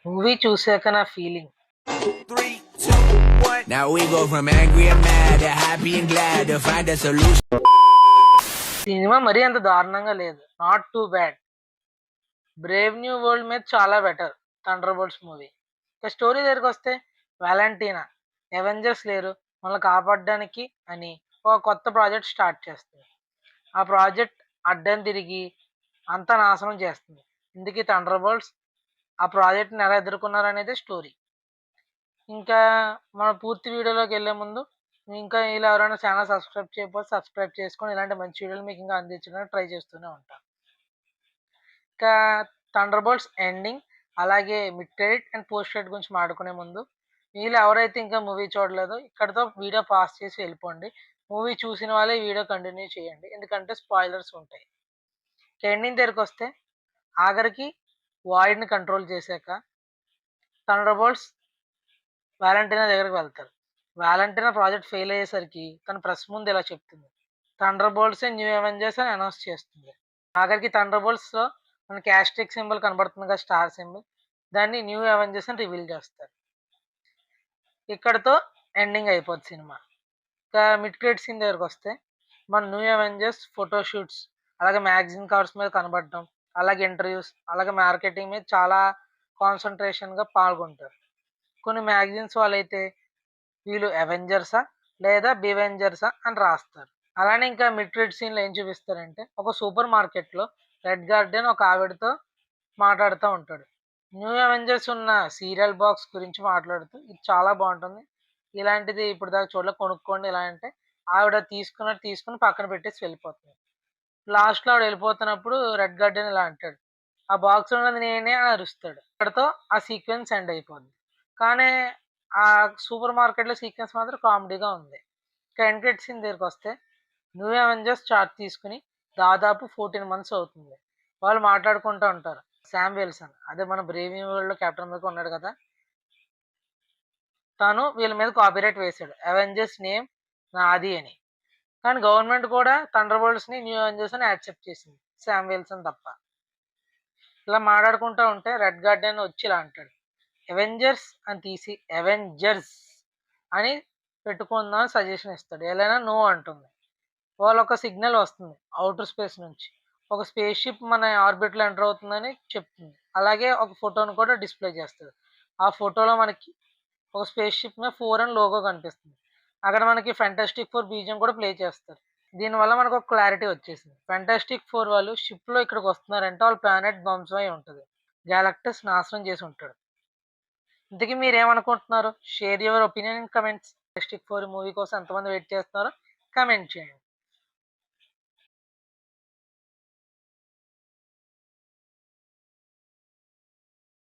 Movie చూసాక నా feeling. 3, 2, 1. Now we go from angry and mad to happy and glad to find a solution. Cinema మరీ అంత దారుణంగా లేదు. Not too bad. Brave new world మీద చాలా బెటర్. Thunder bolts movie. ఇక story దగ్గరికొస్తే వాలంటీనా Avengers లేరు మనల్ని కాపాడడానికి అని ఒక కొత్త ప్రాజెక్ట్ స్టార్ట్ చేస్తుంది. ఆ ప్రాజెక్ట్ అడ్డం తిరిగి అంతా నాశనం చేస్తుంది. ఇందుకే థండర్ బోల్ట్స్ ఆ ప్రాజెక్ట్ని ఎలా ఎదుర్కొన్నారనేదే స్టోరీ. ఇంకా మన పూర్తి వీడియోలోకి వెళ్ళే ముందు ఇంకా ఇలా ఎవరైనా ఛానల్ సబ్స్క్రైబ్ చేయకపోతే సబ్స్క్రైబ్ చేసుకొని ఇలాంటి మంచి వీడియోలు మీకు ఇంకా అందించడానికి ట్రై చేస్తూనే ఉంటాను. ఇంకా థండర్ బోల్ట్స్ ఎండింగ్ అలాగే mid credit and post credit గురించి మాట్లాడుకునే ముందు వీళ్ళు ఎవరైతే ఇంకా మూవీ చూడలేదో ఇక్కడితో వీడియో పాస్ చేసి వెళ్ళిపోండి. మూవీ చూసిన వాళ్ళే ఈ వీడియో కంటిన్యూ చేయండి ఎందుకంటే స్పాయిలర్స్ ఉంటాయి. ఎండింగ్ దగ్గరికి వస్తే ఆఖరికి వాయిడ్ని కంట్రోల్ చేశాక థండర్ బోల్ట్స్ వాలంటీనా దగ్గరికి వెళ్తారు. వాలంటీనా ప్రాజెక్ట్ ఫెయిల్ అయ్యేసరికి తన ప్రెస్ ముందు ఇలా చెప్తుంది, థండర్ బోల్ట్స్ న్యూ అవెంజర్స్ అని అనౌన్స్ చేస్తుంది. ఆఖరికి థండర్ బోల్ట్స్లో మనకి యాస్ట్రిక్ సింబల్ కనబడుతుంది కదా, స్టార్ సింబల్, దాన్ని న్యూ అవెంజర్స్ అని రివీల్ చేస్తారు. ఇక్కడతో ఎండింగ్ అయిపోద్ది సినిమా. ఇంకా మిడ్ క్రెడిట్ సీన్ దగ్గరికి వస్తే మన న్యూ అవెంజర్స్ ఫోటోషూట్స్ అలాగే మ్యాగజైన్ కవర్స్ మీద కనబడటం అలాగే ఇంటర్వ్యూస్ అలాగే మార్కెటింగ్ మీద చాలా కాన్సన్ట్రేషన్గా పాల్గొంటారు. కొన్ని మ్యాగజైన్స్ వాళ్ళైతే వీళ్ళు అవెంజర్సా లేదా బివెంజర్సా అని రాస్తారు. అలానే ఇంకా మిడ్ క్రెడిట్ సీన్లో ఏం చూపిస్తారంటే ఒక సూపర్ మార్కెట్లో రెడ్ గార్డెన్ ఒక ఆవిడతో మాట్లాడుతూ ఉంటాడు. న్యూ అవెంజర్స్ ఉన్న సీరియల్ బాక్స్ గురించి మాట్లాడుతూ ఇది చాలా బాగుంటుంది, ఇలాంటిది ఇప్పుడు దాకా చూడలే, కొనుక్కోండి ఇలా అంటే ఆవిడ తీసుకుని పక్కన పెట్టేసి వెళ్ళిపోతుంది. లాస్ట్లో ఆవిడ వెళ్ళిపోతున్నప్పుడు రెడ్ గార్డెన్ ఇలా అంటాడు, ఆ బాక్స్ ఉన్నది నేనే అని అరుస్తాడు. అక్కడితో ఆ సీక్వెన్స్ ఎండ్ అయిపోద్ది. కానీ ఆ సూపర్ మార్కెట్లో సీక్వెన్స్ మాత్రం కామెడీగా ఉంది. ఇంకా ఎండ్ క్రెడిట్ సీన్ దగ్గరికి వస్తే న్యూ అవెంజర్స్ చార్ట్ తీసుకుని దాదాపు 14 months అవుతుంది. వాళ్ళు మాట్లాడుకుంటూ ఉంటారు. శామ్ విల్సన్ అదే మన బ్రేవ్ న్యూ వరల్డ్లో కెప్టెన్ అమెరికా ఉన్నాడు కదా, తను వీళ్ళ మీద కాపీరైట్ వేశాడు అవెంజర్స్ నేమ్ నాది అని. కానీ గవర్నమెంట్ కూడా థండర్ బోల్ట్స్ని న్యూ అవెంజర్స్ అని యాక్సెప్ట్ చేసింది, శామ్ విల్సన్ తప్ప. ఇలా మాట్లాడుకుంటూ ఉంటే రెడ్ గార్డెన్ వచ్చి ఇలా అంటాడు, అవెంజర్స్ అని తీసి అవెంజర్స్ అని పెట్టుకుందాం సజెషన్ ఇస్తాడు. ఎలా నో అంటుంది. వాళ్ళ ఒక సిగ్నల్ వస్తుంది అవుటర్ స్పేస్ నుంచి, ఒక స్పేస్ షిప్ మన ఆర్బిట్లో ఎంటర్ అవుతుందని చెప్తుంది. అలాగే ఒక ఫోటోను కూడా డిస్ప్లే చేస్తుంది. ఆ ఫోటోలో మనకి ఒక స్పేస్ షిప్ మీద 4 అని లోగో కనిపిస్తుంది. అక్కడ మనకి ఫెంటాస్టిక్ 4 బీజం కూడా ప్లే చేస్తారు. దీనివల్ల మనకు ఒక క్లారిటీ వచ్చేసింది. ఫెంటాస్టిక్ 4 వాళ్ళు షిప్లో ఇక్కడికి వస్తున్నారంటే వాళ్ళ ప్లానెట్ ధ్వంసం అయి ఉంటుంది, గ్యాలక్టస్ నాశనం చేసి ఉంటాడు. ఇంతకీ మీరు ఏమనుకుంటున్నారు? Share your opinion in comments. Fantastic 4 movie కోసం ఎంతమంది వెయిట్ చేస్తున్నారో కమెంట్ చేయండి.